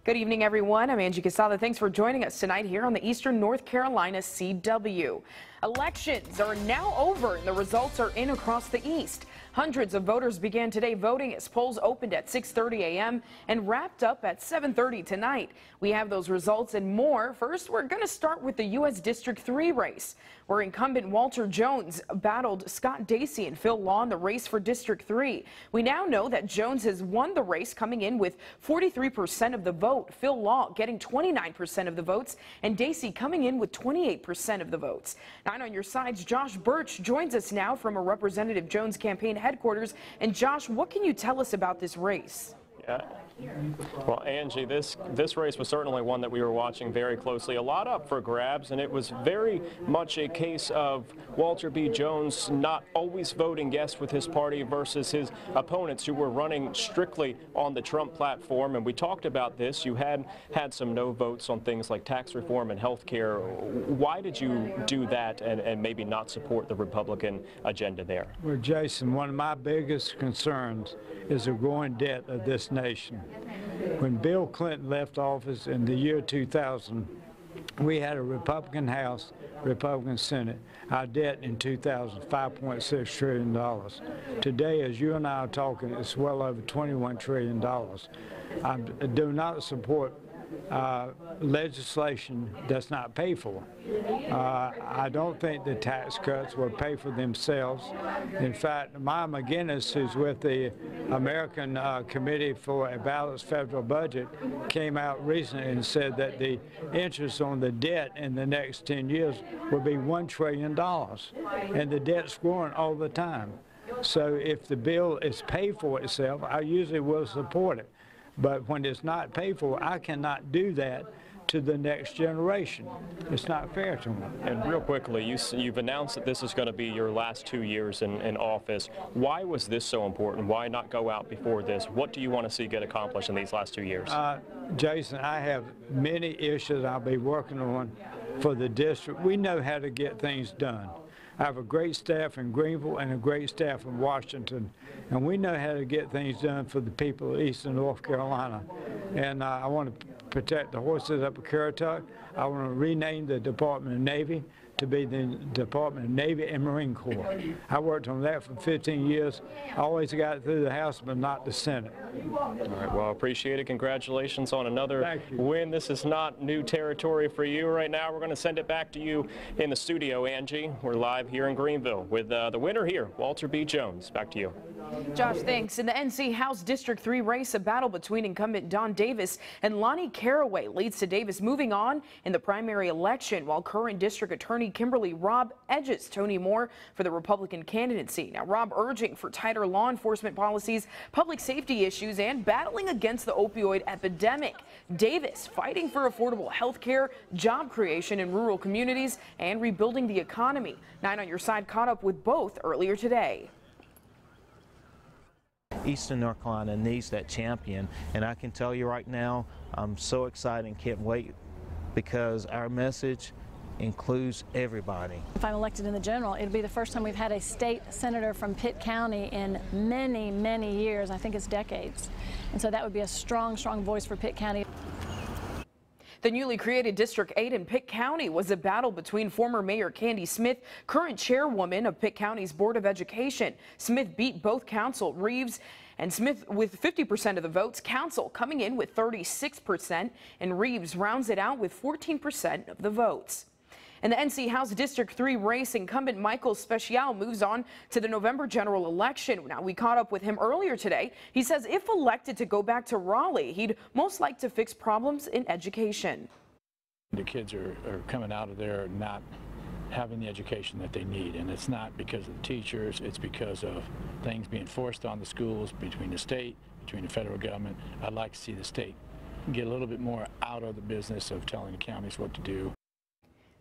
Good evening, everyone. I'm Angie Casada. Thanks for joining us tonight here on the Eastern North Carolina CW. Elections are now over and the results are in across the East. Hundreds of voters began today voting as polls opened at 6:30 a.m. and wrapped up at 7:30 tonight. We have those results and more. First, we're going to start with the U.S. District 3 race, where incumbent Walter Jones battled Scott Dacey and Phil Law in the race for District 3. We now know that Jones has won the race, coming in with 43% of the vote. Phil Law getting 29% of the votes, and Dacey coming in with 28% of the votes. Now, on your sides, Josh Birch joins us now from a Representative Jones campaign headquarters. And Josh, what can you tell us about this race? Yeah. Well, Angie, this race was certainly one that we were watching very closely. A lot up for grabs, and it was very much a case of Walter B. Jones not always voting yes with his party versus his opponents who were running strictly on the Trump platform. And we talked about this. You had some no votes on things like tax reform and health care. Why did you do that and maybe not support the Republican agenda there? Well, Jason, one of my biggest concerns is the growing debt of this nation. When Bill Clinton left office in the year 2000, we had a Republican House, Republican Senate. Our debt in 2000, $5.6 trillion. Today, as you and I are talking, it's well over $21 trillion. I do not support legislation that's not paid for. I don't think the tax cuts will pay for themselves. In fact, Maya McGinnis, who's with the American Committee for a Balanced Federal Budget, came out recently and said that the interest on the debt in the next 10 years will be $1 trillion. And the debt's growing all the time. So if the bill is paid for itself, I usually will support it. But when it's not paid for, I cannot do that to the next generation. It's not fair to them. And real quickly, you've announced that this is going to be your last 2 years in office. Why was this so important? Why not go out before this? What do you want to see get accomplished in these last 2 years? Jason, I have many issues I'll be working on for the district. We know how to get things done. I have a great staff in Greenville and a great staff in Washington, and we know how to get things done for the people of Eastern North Carolina. And I want to protect the horses up at Currituck. I want to rename the Department of Navy to be the Department of Navy and Marine Corps. I worked on that for 15 years. I always got it through the House, but not the Senate. All right, well, appreciate it. Congratulations on another win. This is not new territory for you right now. We're going to send it back to you in the studio, Angie. We're live here in Greenville with the winner here, Walter B. Jones. Back to you. Josh, thanks. In the NC House District 3 race, a battle between incumbent Don Davis and Lonnie Caraway leads to Davis moving on in the primary election, while current district attorney Kimberly Robb edges Tony Moore for the Republican candidacy. Now, Robb urging for tighter law enforcement policies, public safety issues, and battling against the opioid epidemic. Davis fighting for affordable health care, job creation in rural communities, and rebuilding the economy. 9 on Your Side caught up with both earlier today. Eastern North Carolina needs that champion, and I can tell you right now, I'm so excited and can't wait because our message includes everybody. If I'm elected in the general, it'll be the first time we've had a state senator from Pitt County in many, many years. I think it's decades. And so that would be a strong, strong voice for Pitt County. The newly created District 8 in Pitt County was a battle between former Mayor Candy Smith, current chairwoman of Pitt County's Board of Education. Smith beat both council, Reeves and Smith, with 50% of the votes. Council coming in with 36%, and Reeves rounds it out with 14% of the votes. In the NC House District 3 race, incumbent Michael Speciale moves on to the November general election. Now, we caught up with him earlier today. He says if elected to go back to Raleigh, he'd most like to fix problems in education. The kids are coming out of there not having the education that they need, and it's not because of the teachers, it's because of things being forced on the schools between the state, between the federal government. I'd like to see the state get a little bit more out of the business of telling the counties what to do.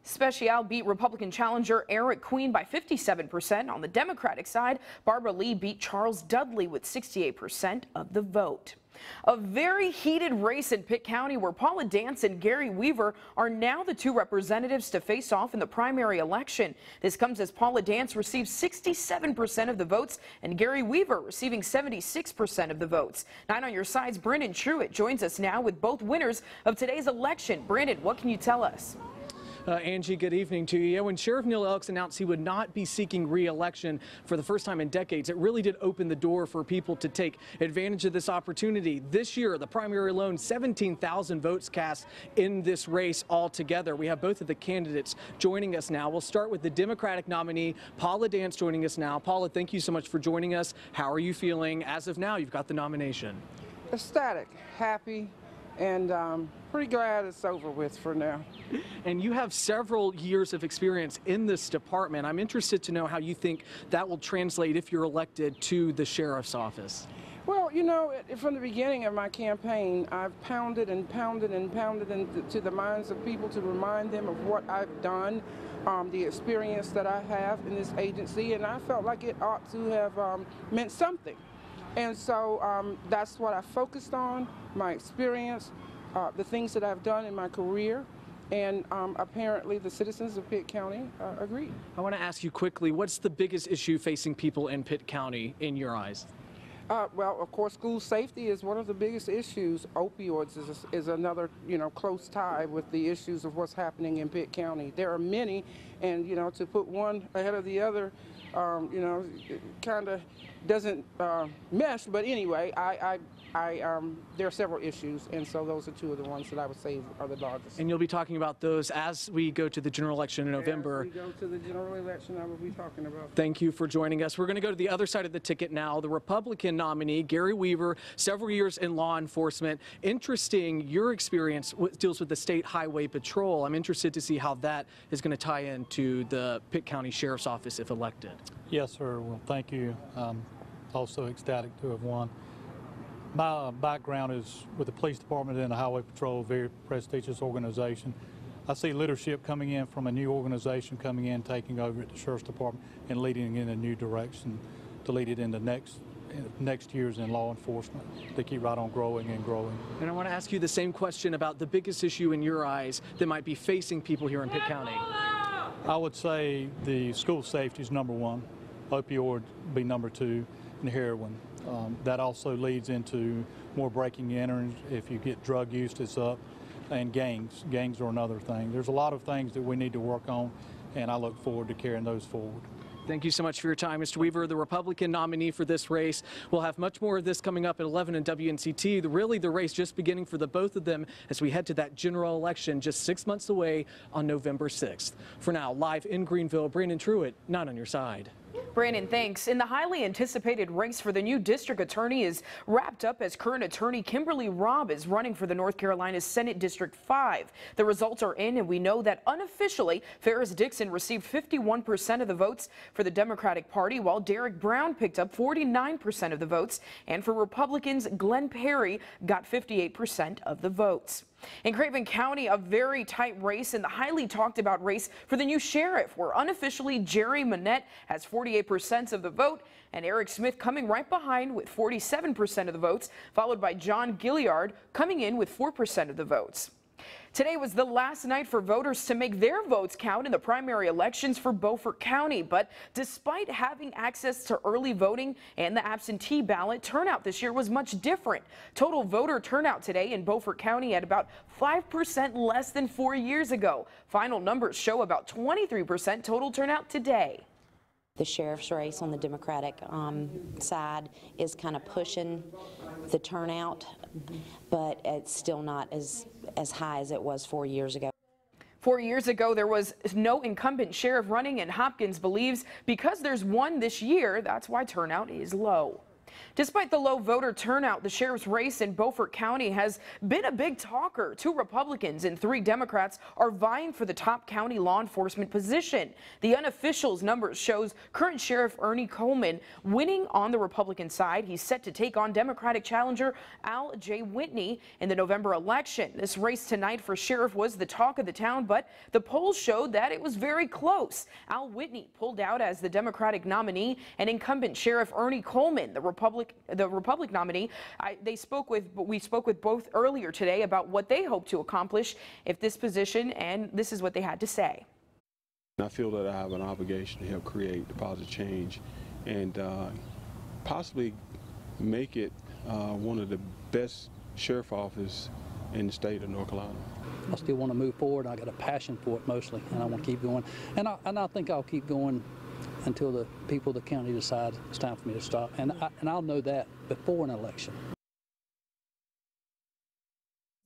Speciale beat Republican challenger Eric Queen by 57%. On the Democratic side, Barbara Lee beat Charles Dudley with 68% of the vote. A very heated race in Pitt County where Paula Dance and Gary Weaver are now the two representatives to face off in the primary election. This comes as Paula Dance received 67% of the votes and Gary Weaver receiving 76% of the votes. 9 on your side's Brandon Truitt joins us now with both winners of today's election. Brandon, what can you tell us? Angie, good evening to you. When Sheriff Neil Elks announced he would not be seeking re-election for the first time in decades, it really did open the door for people to take advantage of this opportunity. This year, the primary alone, 17,000 votes cast in this race altogether. We have both of the candidates joining us now. We'll start with the Democratic nominee, Paula Dance, joining us now. Paula, thank you so much for joining us. How are you feeling? As of now, you've got the nomination. Ecstatic, happy, and pretty glad it's over with for now. And you have several years of experience in this department. I'm interested to know how you think that will translate if you're elected to the sheriff's office. Well, you know, from the beginning of my campaign, I've pounded and pounded and pounded into the minds of people to remind them of what I've done, the experience that I have in this agency, and I felt like it ought to have meant something. And so that's what I focused on, my experience, the things that I've done in my career, and apparently the citizens of Pitt County agreed. I want to ask you quickly, what's the biggest issue facing people in Pitt County in your eyes? Well, of course, school safety is one of the biggest issues. Opioids is another, close tie with the issues of what's happening in Pitt County. There are many, and, to put one ahead of the other, kind of doesn't mesh. But anyway, there are several issues, and so those are two of the ones that I would say are the largest. And you'll be talking about those as we go to the general election in November. As we go to the general election, I will be talking about. Thank you for joining us. We're going to go to the other side of the ticket now. The Republican nominee, Gary Weaver, several years in law enforcement. Interesting, your experience deals with the State Highway Patrol. I'm interested to see how that is going to tie into the Pitt County Sheriff's Office if elected. Yes, sir. Well, thank you. Also ecstatic to have won. My background is with the police department and the highway patrol, a very prestigious organization. I see leadership coming in from a new organization coming in, taking over at the sheriff's department and leading in a new direction to lead it into next years in law enforcement to keep right on growing and growing. And I want to ask you the same question about the biggest issue in your eyes that might be facing people here in Pitt County. I would say the school safety is number one, opioid would be number two, and heroin. That also leads into more breaking and entering. If you get drug use, it's up, and gangs. Gangs are another thing. There's a lot of things that we need to work on, and I look forward to carrying those forward. Thank you so much for your time, Mr. Weaver, the Republican nominee for this race. We'll have much more of this coming up at 11 in WNCT. Really, the race just beginning for the both of them as we head to that general election just 6 months away on November 6th. For now, live in Greenville, Brandon Truitt, 9 on your side. Brandon, thanks. And the highly anticipated race for the new district attorney is wrapped up as current attorney Kimberly Robb is running for the North Carolina Senate District 5. The results are in, and we know that unofficially, Ferris Dixon received 51% of the votes for the Democratic Party, while Derek Brown picked up 49% of the votes. And for Republicans, Glenn Perry got 58% of the votes. In Craven County, a very tight race in the highly talked about race for the new sheriff, where unofficially Jerry Manette has 48% of the vote, and Eric Smith coming right behind with 47% of the votes, followed by John Gilliard coming in with 4% of the votes. Today was the last night for voters to make their votes count in the primary elections for Beaufort County. But despite having access to early voting and the absentee ballot, turnout this year was much different. Total voter turnout today in Beaufort County at about 5% less than 4 years ago. Final numbers show about 23% total turnout today. The sheriff's race on the Democratic side is kind of pushing the turnout, but it's still not as high as it was 4 years ago. 4 years ago, there was no incumbent sheriff running, and Hopkins believes because there's one this year, that's why turnout is low. Despite the low voter turnout, the sheriff's race in Beaufort County has been a big talker. 2 Republicans and 3 Democrats are vying for the top county law enforcement position. The unofficial numbers shows current Sheriff Ernie Coleman winning on the Republican side. He's set to take on Democratic challenger Al J. Whitney in the November election. This race tonight for sheriff was the talk of the town, but the polls showed that it was very close. Al Whitney pulled out as the Democratic nominee, and incumbent Sheriff Ernie Coleman, the Republican Republic nominee. We spoke with both earlier today about what they hope to accomplish if this position, and this is what they had to say. I feel that I have an obligation to help create the positive change and possibly make it one of the best sheriff offices in the state of North Carolina. I still want to move forward. I got a passion for it mostly, and I want to keep going. And I think I'll keep going until the people of the county decide it's time for me to stop. And I'll know that before an election.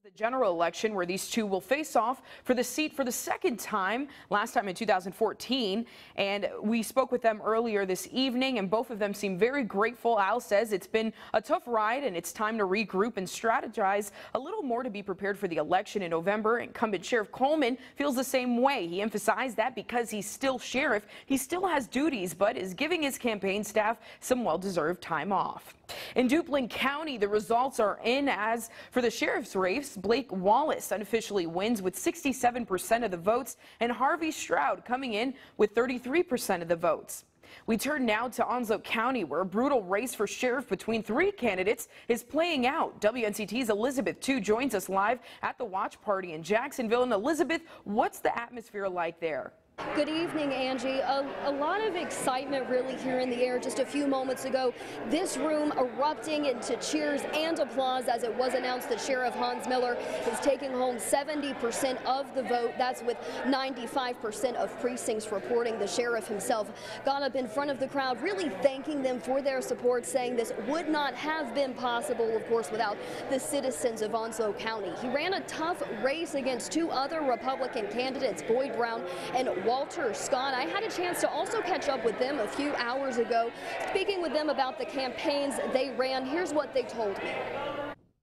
The general election where these two will face off for the seat for the second time, last time in 2014. And we spoke with them earlier this evening, and both of them seem very grateful. Al says it's been a tough ride and it's time to regroup and strategize a little more to be prepared for the election in November. Incumbent Sheriff Coleman feels the same way. He emphasized that because he's still sheriff, he still has duties, but is giving his campaign staff some well-deserved time off. In DUPLIN County, the results are in. As for the sheriff's race, Blake Wallace unofficially wins with 67% of the votes, and Harvey Stroud coming in with 33% of the votes. We turn now to Onslow County, where a brutal race for sheriff between three candidates is playing out. WNCT's Elizabeth Tu joins us live at the watch party in Jacksonville. And Elizabeth, what's the atmosphere like there? Good evening, Angie. A lot of excitement really here in the air. Just a few moments ago, this room erupting into cheers and applause as it was announced that Sheriff Hans Miller is taking home 70% of the vote. That's with 95% of precincts reporting. The sheriff himself got up in front of the crowd, really thanking them for their support, saying this would not have been possible, of course, without the citizens of Onslow County. He ran a tough race against two other Republican candidates, Boyd Brown and Walter Scott. I had a chance to also catch up with them a few hours ago, speaking with them about the campaigns they ran. Here's what they told me.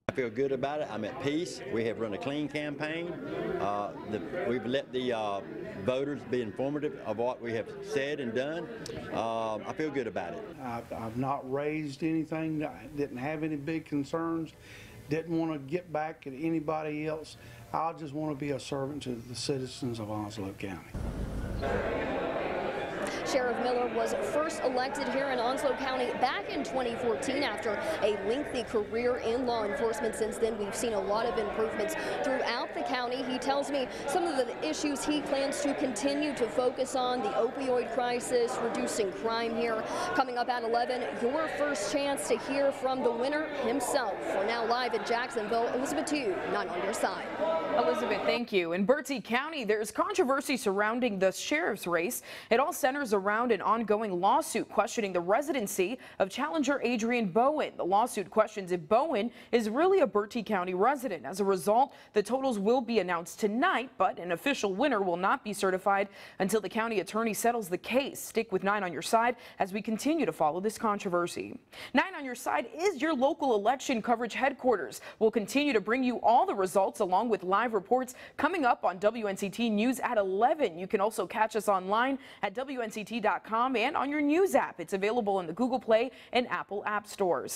I feel good about it. I'm at peace. We have run a clean campaign. We've let the voters be informative of what we have said and done. I feel good about it. I've not raised anything, didn't have any big concerns, didn't want to get back at anybody else. I just want to be a servant to the citizens of Onslow County. Sheriff Miller was first elected here in Onslow County back in 2014 after a lengthy career in law enforcement. Since then, we've seen a lot of improvements throughout the county. He tells me some of the issues he plans to continue to focus on: the opioid crisis, reducing crime here. Coming up at 11, your first chance to hear from the winner himself. For now, live in Jacksonville, Elizabeth Tu, 9 on your side. Elizabeth, thank you. In Bertie County, there's controversy surrounding the sheriff's race. It all centers around an ongoing lawsuit questioning the residency of challenger Adrian Bowen. The lawsuit questions if Bowen is really a Bertie County resident. As a result, the totals will be announced tonight, but an official winner will not be certified until the county attorney settles the case. Stick with 9 on your side as we continue to follow this controversy. 9 on your side is your local election coverage headquarters. We'll continue to bring you all the results along with live reports coming up on WNCT News at 11. You can also catch us online at WNCT.com and on your news app. It's available in the Google Play and Apple app stores.